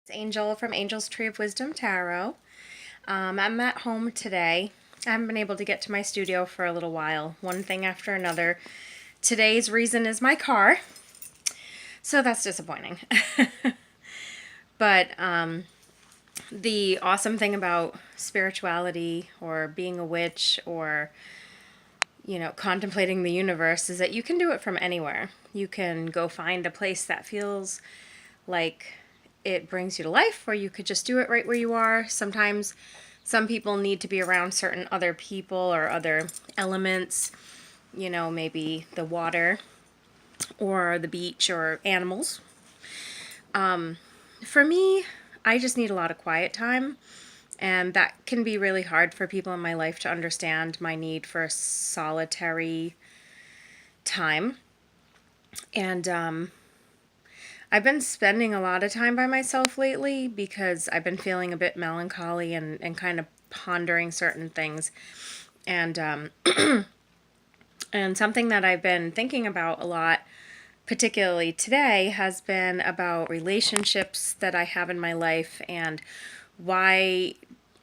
It's Angel from Angel's Tree of Wisdom Tarot. I'm at home today. I haven't been able to get to my studio for a little while, one thing after another. Today's reason is my car, so that's disappointing. But the awesome thing about spirituality or being a witch or, contemplating the universe is that you can do it from anywhere. You can go find a place that feels like it brings you to life, or you could just do it right where you are. Sometimes some people need to be around certain other people or other elements, maybe the water or the beach or animals. For me, I just need a lot of quiet time, and that can be really hard for people in my life to understand my need for solitary time. And I've been spending a lot of time by myself lately because I've been feeling a bit melancholy and kind of pondering certain things. And and something that I've been thinking about a lot, particularly today, has been about relationships that I have in my life and why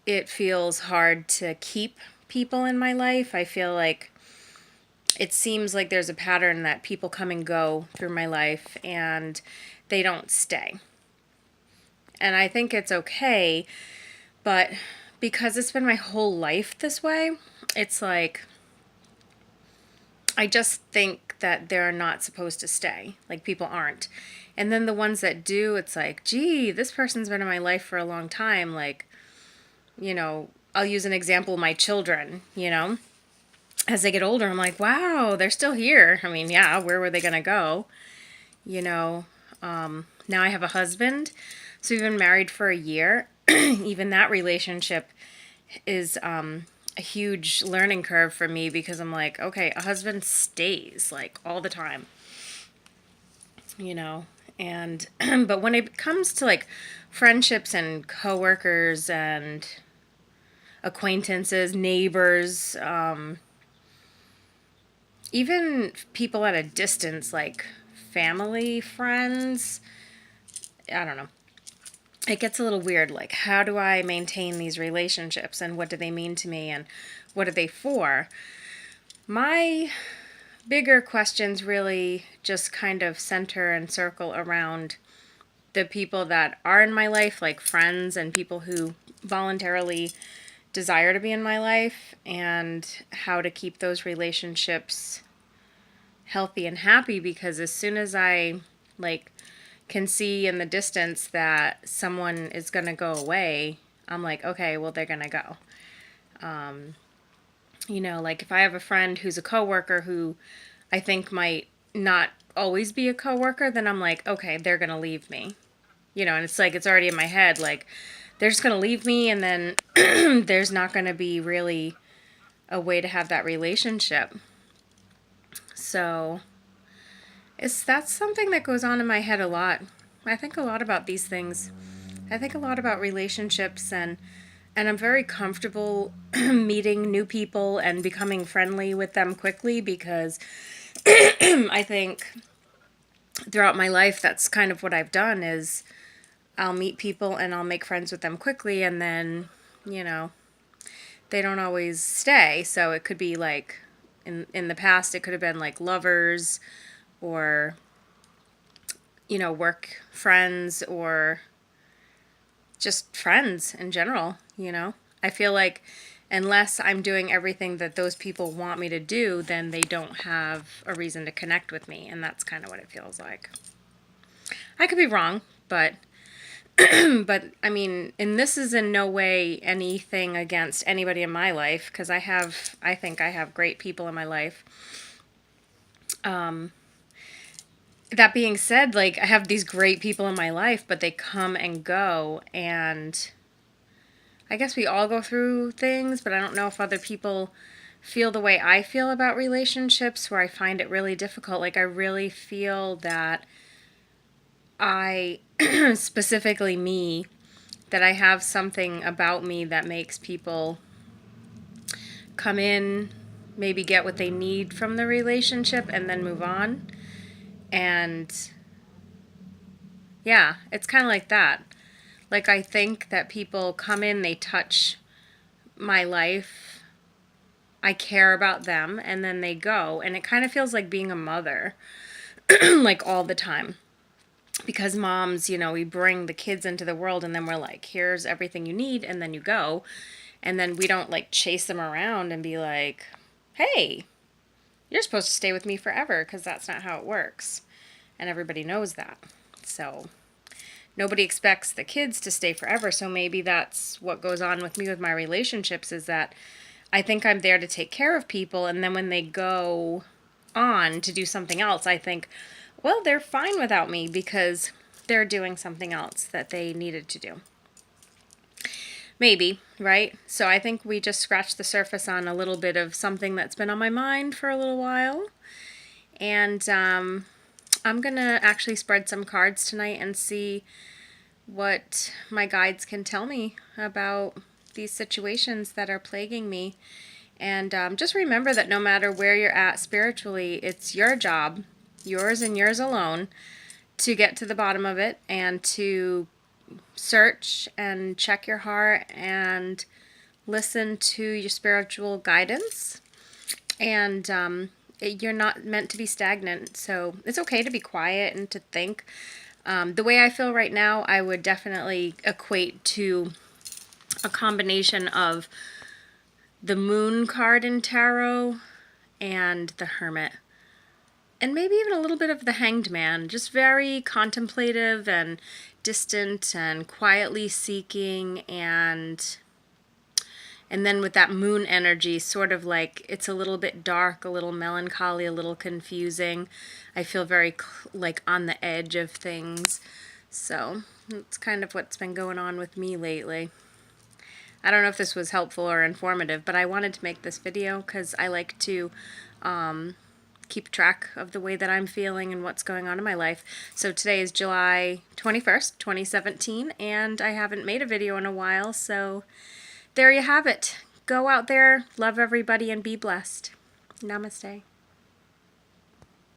it feels hard to keep people in my life. I feel like it seems like there's a pattern that people come and go through my life and they don't stay. And I think it's okay, but because it's been my whole life this way, it's like I just think that they're not supposed to stay. Like, people aren't. And then the ones that do, it's like, gee, this person's been in my life for a long time. Like, I'll use an example, my children, as they get older, I'm like, wow, they're still here. I mean, yeah, where were they going to go? You know, Now I have a husband, so we've been married for a year. Even that relationship is a huge learning curve for me because I'm like, okay, a husband stays like all the time, and but when it comes to like friendships and coworkers and acquaintances, neighbors, even people at a distance, like family, friends, I don't know. It gets a little weird. Like, how do I maintain these relationships and what do they mean to me and what are they for? My bigger questions really just kind of center and circle around the people that are in my life, like friends and people who voluntarily desire to be in my life, and how to keep those relationships healthy and happy, because as soon as I like can see in the distance that someone is going to go away, I'm like, okay, well, they're going to go. Like if I have a friend who's a coworker who I think might not always be a coworker, then I'm like, okay, they're going to leave me. And it's like, it's already in my head, like they're just going to leave me, and then there's not going to be really a way to have that relationship. So that's something that goes on in my head a lot. I think a lot about these things. I think a lot about relationships, and I'm very comfortable meeting new people and becoming friendly with them quickly because I think throughout my life that's kind of what I've done is I'll meet people and I'll make friends with them quickly, and then, they don't always stay. So it could be like in the past it could have been like lovers or work friends or just friends in general. I feel like unless I'm doing everything that those people want me to do, then they don't have a reason to connect with me, and that's kind of what it feels like. I could be wrong, but but I mean, and this is in no way anything against anybody in my life, because I think I have great people in my life. That being said, like I have these great people in my life, but they come and go, and I guess we all go through things, but I don't know if other people feel the way I feel about relationships, where I find it really difficult. Like I really feel that I, specifically me, that I have something about me that makes people come in, maybe get what they need from the relationship, and then move on. And yeah, it's kind of like that. Like, I think that people come in, they touch my life, I care about them, and then they go. And it kind of feels like being a mother, like all the time. Because moms, we bring the kids into the world and then we're like, here's everything you need, and then you go. And then we don't like chase them around and be like, hey, you're supposed to stay with me forever, because that's not how it works. And everybody knows that. So nobody expects the kids to stay forever. So maybe that's what goes on with me with my relationships, is that I think I'm there to take care of people. And then when they go on to do something else, I think, well, they're fine without me because they're doing something else that they needed to do. Maybe, right? So I think we just scratched the surface on a little bit of something that's been on my mind for a little while. And I'm going to actually spread some cards tonight and see what my guides can tell me about these situations that are plaguing me. And just remember that no matter where you're at spiritually, it's your job, yours and yours alone, to get to the bottom of it and to search and check your heart and listen to your spiritual guidance. And you're not meant to be stagnant, so it's okay to be quiet and to think. The way I feel right now, I would definitely equate to a combination of the Moon card in Tarot and the Hermit. And maybe even a little bit of the Hanged Man, just very contemplative and distant and quietly seeking, and then with that moon energy, sort of like it's a little bit dark, a little melancholy, a little confusing. I feel very like on the edge of things. So that's kind of what's been going on with me lately. I don't know if this was helpful or informative, but I wanted to make this video because I like to keep track of the way that I'm feeling and what's going on in my life. So today is July 21st, 2017, and I haven't made a video in a while, so there you have it. Go out there, love everybody, and be blessed. Namaste.